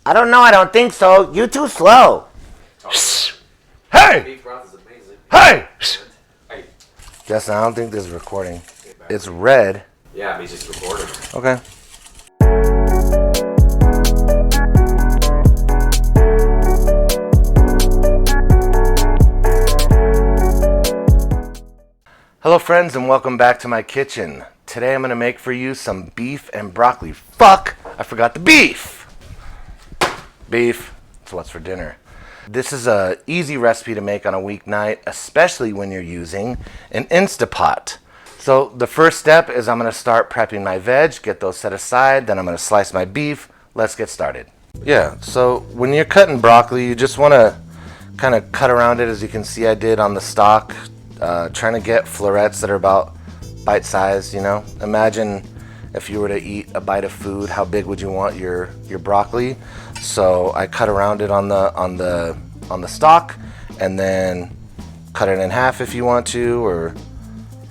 I don't know. I don't think so. You too slow. Hey! Beef broth is amazing. Hey! Hey. Justin, I don't think this is recording. It's red. Yeah, he's just recording. Okay. Hello friends and welcome back to my kitchen. Today I'm going to make for you some beef and broccoli. Fuck! I forgot the beef! Beef. That's what's for dinner. This is a easy recipe to make on a weeknight, especially when you're using an Instapot. So the first step is I'm going to start prepping my veg, get those set aside, then I'm going to slice my beef. Let's get started. Yeah, so when you're cutting broccoli, you just want to kind of cut around it, as you can see I did on the stalk. Trying to get florets that are about bite-sized, you know. Imagine if you were to eat a bite of food, how big would you want your broccoli? So I cut around it on the stalk, and then cut it in half if you want to, or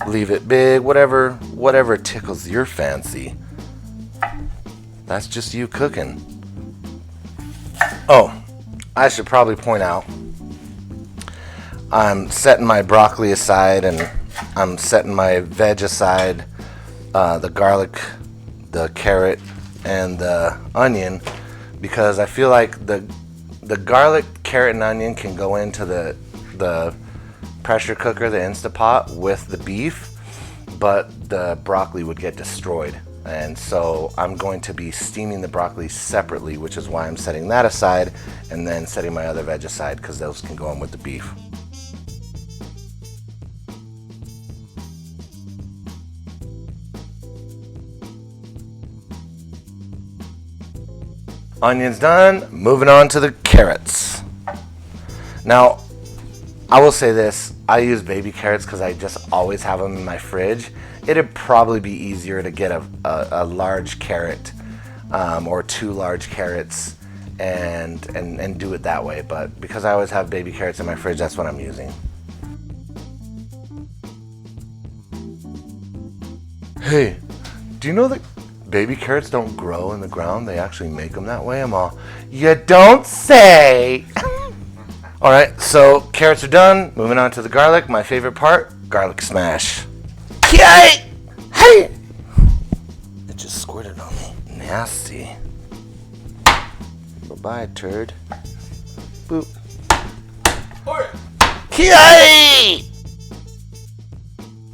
leave it big, whatever tickles your fancy. That's just you cooking. Oh, I should probably point out, I'm setting my broccoli aside and I'm setting my veg aside, the garlic, the carrot, and the onion, because I feel like the garlic, carrot, and onion can go into the pressure cooker, the Instapot, with the beef, but the broccoli would get destroyed. And so I'm going to be steaming the broccoli separately, which is why I'm setting that aside and then setting my other veg aside, because those can go in with the beef. Onions done, moving on to the carrots. Now, I will say this, I use baby carrots because I just always have them in my fridge. It'd probably be easier to get a large carrot or two large carrots and do it that way, but because I always have baby carrots in my fridge, that's what I'm using. Hey, do you know that baby carrots don't grow in the ground? They actually make them that way. I'm all, you don't say. All right, so carrots are done. Moving on to the garlic. My favorite part, garlic smash. Yay! Hey! It just squirted on me. Nasty. Bye-bye, turd. Boop. Yay!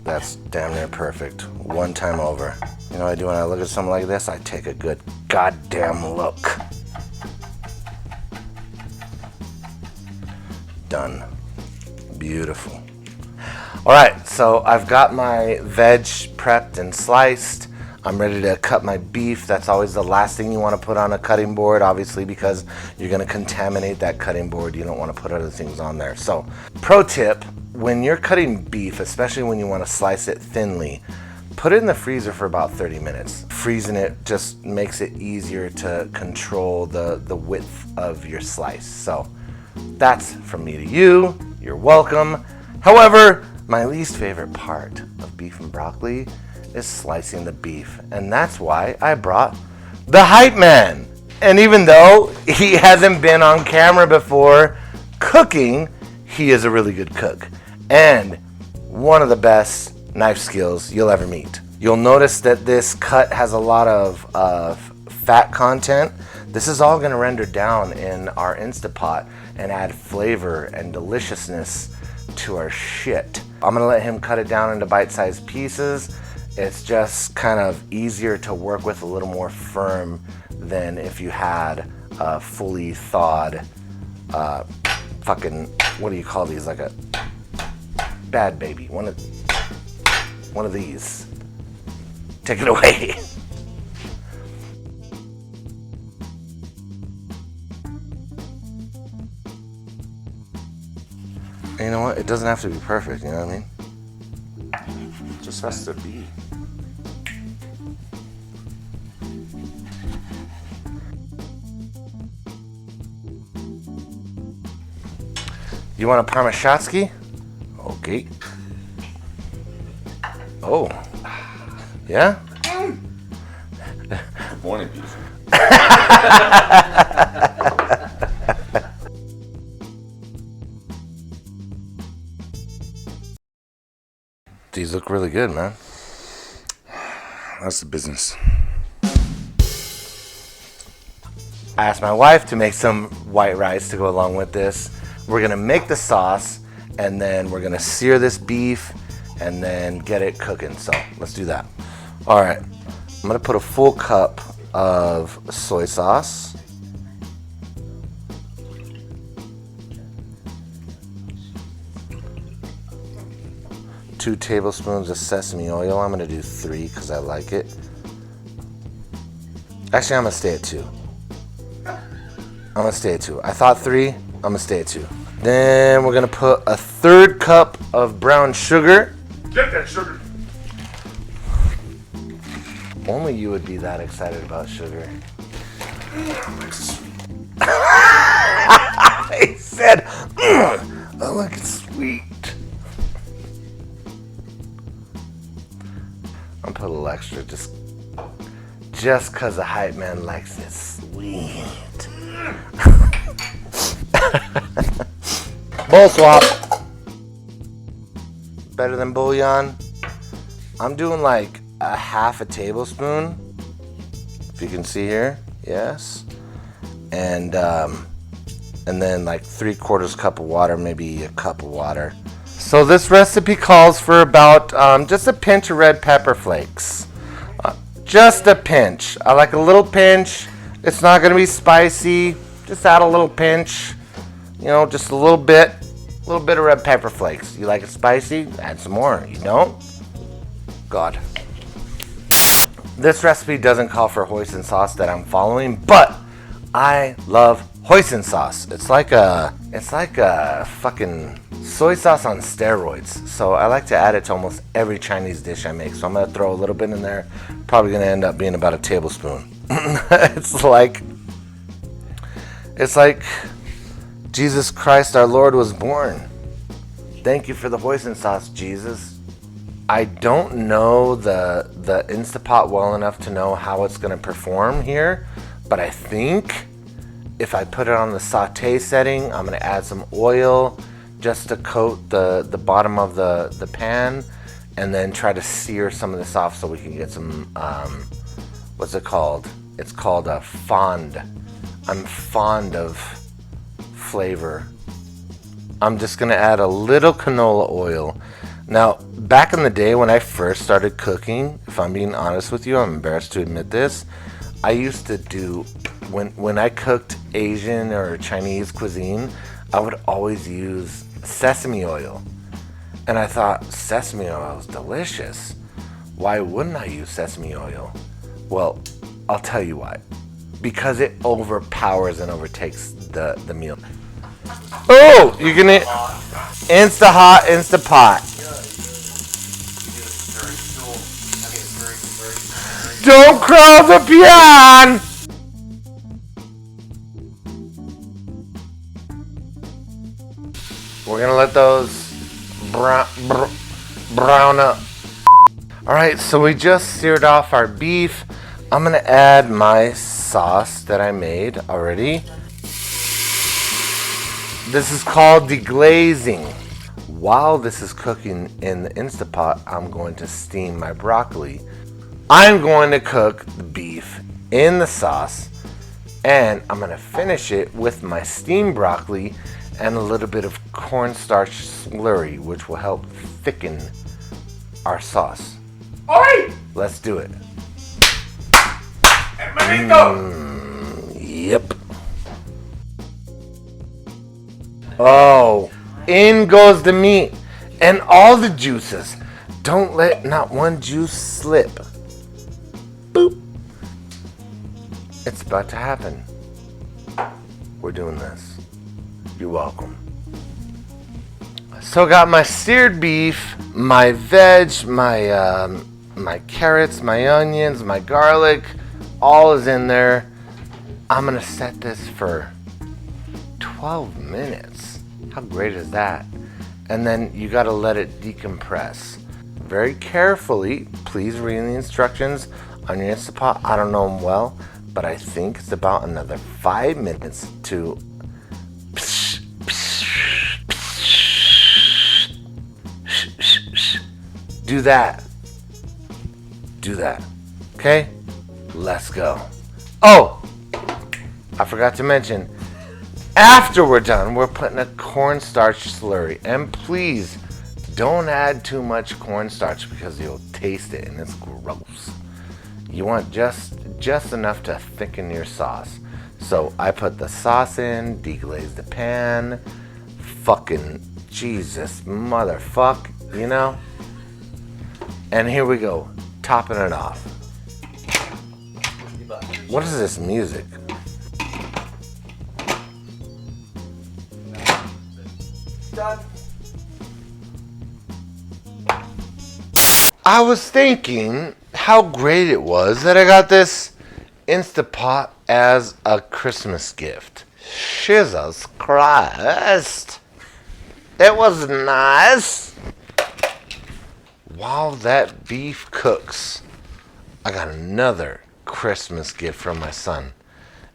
That's damn near perfect. One time over. You know what I do when I look at something like this? I take a good goddamn look. Done. Beautiful. Alright, so I've got my veg prepped and sliced. I'm ready to cut my beef. That's always the last thing you want to put on a cutting board, obviously, because you're going to contaminate that cutting board. You don't want to put other things on there. So, pro tip, when you're cutting beef, especially when you want to slice it thinly, put it in the freezer for about 30 minutes. Freezing it just makes it easier to control the width of your slice. So that's from me to you. You're welcome. However, my least favorite part of beef and broccoli is slicing the beef. And that's why I brought the hype man. And even though he hasn't been on camera before cooking, he is a really good cook. And one of the best knife skills you'll ever meet. You'll notice that this cut has a lot of fat content. This is all going to render down in our Instapot and add flavor and deliciousness to our shit. I'm going to let him cut it down into bite-sized pieces. It's just kind of easier to work with, a little more firm than if you had a fully thawed fucking, what do you call these, like a Bad Baby, one of these. Take it away. And you know what? It doesn't have to be perfect, you know what I mean? It just has to be. You want a Parmashatsky? Okay. Oh. Yeah? Morning beef. These look really good, man. That's the business. I asked my wife to make some white rice to go along with this. We're gonna make the sauce, and then we're gonna sear this beef, and then get it cooking. So let's do that. All right, I'm gonna put a full cup of soy sauce. Two tablespoons of sesame oil. I'm gonna do 3 because I like it. Actually, I'm gonna stay at 2. I thought 3, I'm gonna stay at 2. Then we're gonna put a 1/3 cup of brown sugar. Get that sugar. Only you would be that excited about sugar. I said, I like it sweet. I'm put a little extra just cause the hype man likes it sweet. Bowl swap. Better than bouillon. I'm doing like a 1/2 tablespoon. If you can see here, yes. And then like 3/4 cup of water, maybe a cup of water. So this recipe calls for about just a pinch of red pepper flakes. Just a pinch. I like a little pinch. It's not gonna be spicy. Just add a little pinch. You know, just a little bit of red pepper flakes. You like it spicy? Add some more. You don't? God. This recipe doesn't call for hoisin sauce that I'm following, but I love hoisin sauce. It's like a fucking soy sauce on steroids. So I like to add it to almost every Chinese dish I make. So I'm gonna throw a little bit in there. Probably gonna end up being about a tablespoon. It's like Jesus Christ our Lord was born. Thank you for the hoisin sauce, Jesus. I don't know the Instapot well enough to know how it's gonna perform here, but I think if I put it on the saute setting, I'm gonna add some oil just to coat the bottom of the pan, and then try to sear some of this off so we can get some, what's it called? It's called a fond. I'm fond of flavor. I'm just gonna add a little canola oil. Now, back in the day when I first started cooking, if I'm being honest with you, I'm embarrassed to admit this, I used to do, when I cooked Asian or Chinese cuisine, I would always use sesame oil. And I thought, sesame oil is delicious. Why wouldn't I use sesame oil? Well, I'll tell you why. Because it overpowers and overtakes the meal. Oh, you can Insta Hot, Insta Pot. Don't cross the piano. We're gonna let those brown up. All right, so we just seared off our beef. I'm gonna add my sauce that I made already. This is called deglazing. While this is cooking in the Instapot, I'm going to steam my broccoli. I'm going to cook the beef in the sauce, and I'm going to finish it with my steamed broccoli and a little bit of cornstarch slurry, which will help thicken our sauce. Oi! Let's do it. Yep. Oh, in goes the meat and all the juices. Don't let not one juice slip. Boop. It's about to happen. We're doing this. You're welcome. So I got my seared beef, my veg, my carrots, my onions, my garlic, all is in there. I'm gonna set this for 12 minutes. How great is that? And then you gotta let it decompress. Very carefully, please read the instructions on your Instapot. I don't know them well, but I think it's about another 5 minutes to Do that. Do that. Okay? Let's go. Oh! I forgot to mention, after we're done, we're putting a cornstarch slurry. And please, don't add too much cornstarch because you'll taste it and it's gross. You want just enough to thicken your sauce. So I put the sauce in, deglaze the pan, fucking Jesus motherfuck, you know? And here we go, topping it off. What is this music? I was thinking how great it was that I got this Instapot as a Christmas gift. Jesus Christ. It was nice. While that beef cooks, I got another Christmas gift from my son.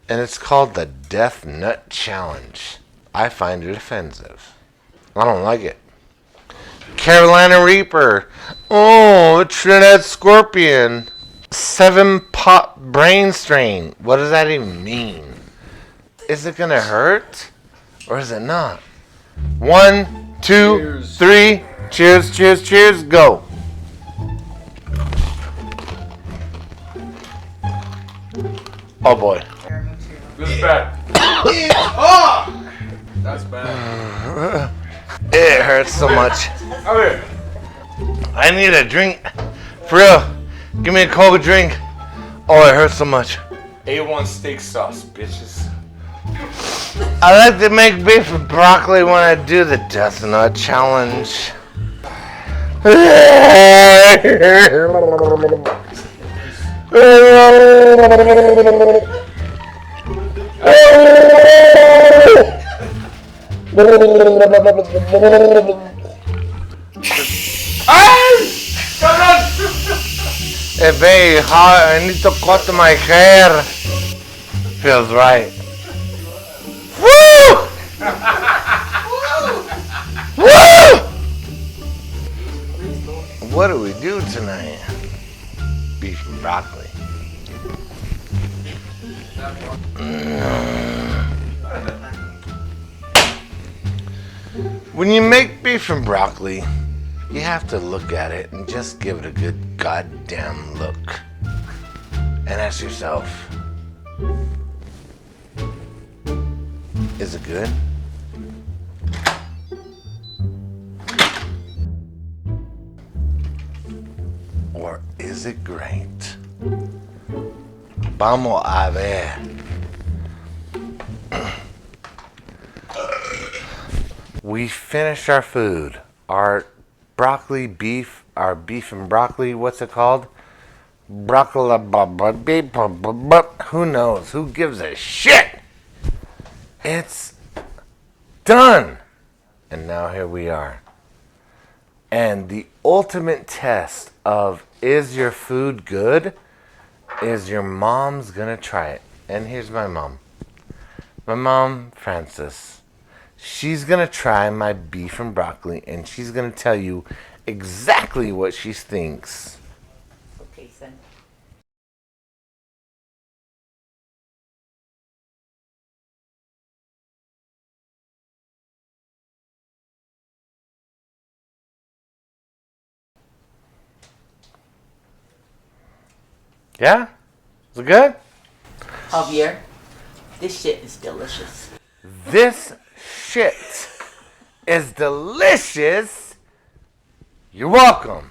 And it's called the Death Nut Challenge. I find it offensive. I don't like it. Carolina Reaper. Oh, Trinidad Scorpion. 7-pot brain strain. What does that even mean? Is it gonna hurt? Or is it not? 1, 2, cheers. 3. Cheers, cheers, cheers. Go. Oh boy. This is bad. Oh! That's bad. It hurts so much. Okay. I need a drink. For real. Give me a cold drink. Oh, it hurts so much. A1 steak sauce, bitches. I like to make beef and broccoli when I do the Death Nut Challenge. It's very hot. I need to cut my hair. Feels right. Woo! Woo! What do we do tonight? Beef and broccoli. When you make beef and broccoli, you have to look at it and just give it a good goddamn look. And ask yourself, is it good? Or is it great? Vamos a ver. We finished our food. Our broccoli beef, our beef and broccoli, what's it called? Broccoli, who knows? Who gives a shit? It's done. And now here we are. And the ultimate test of is your food good is your mom's gonna try it. And here's my mom. My mom, Frances. She's gonna try my beef and broccoli and she's gonna tell you exactly what she thinks. Okay, son. Yeah? Is it good? Javier, this shit is delicious. This shit is delicious. You're welcome.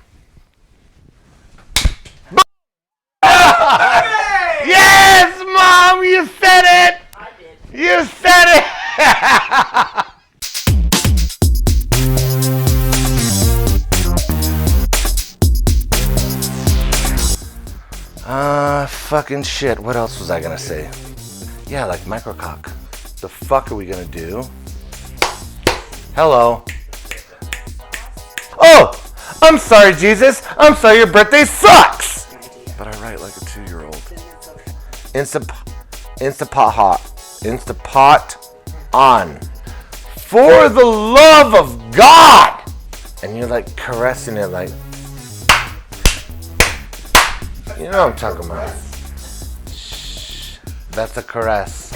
Yes, Mom, you said it. I did. You said it. Fucking shit. What else was I gonna say? Yeah, like microcock. The fuck are we gonna do? Hello. Oh! I'm sorry, Jesus. I'm sorry your birthday sucks! But I write like a 2-year-old. Instapot hot. Instapot on. For the love of God! And you're like caressing it like, You know what I'm talking about. Shh. That's a caress.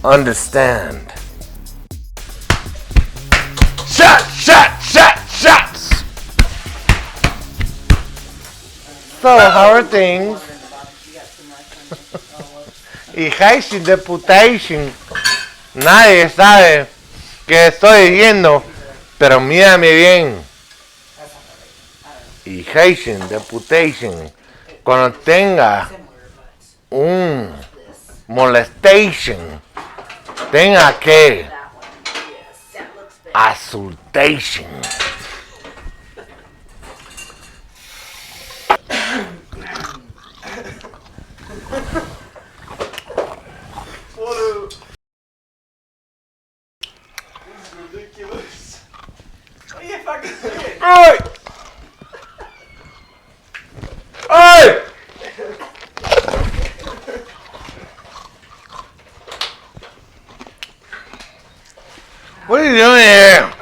Understand. Shots! So, how are things? Y Haitian Deputation. Nadie sabe qué estoy diciendo, pero mírame bien. Y Haitian Deputation. Cuando tenga un molestation, tenga que assultation. Ridiculous. What are you fucking doing? Hey! Hey! What are you doing here?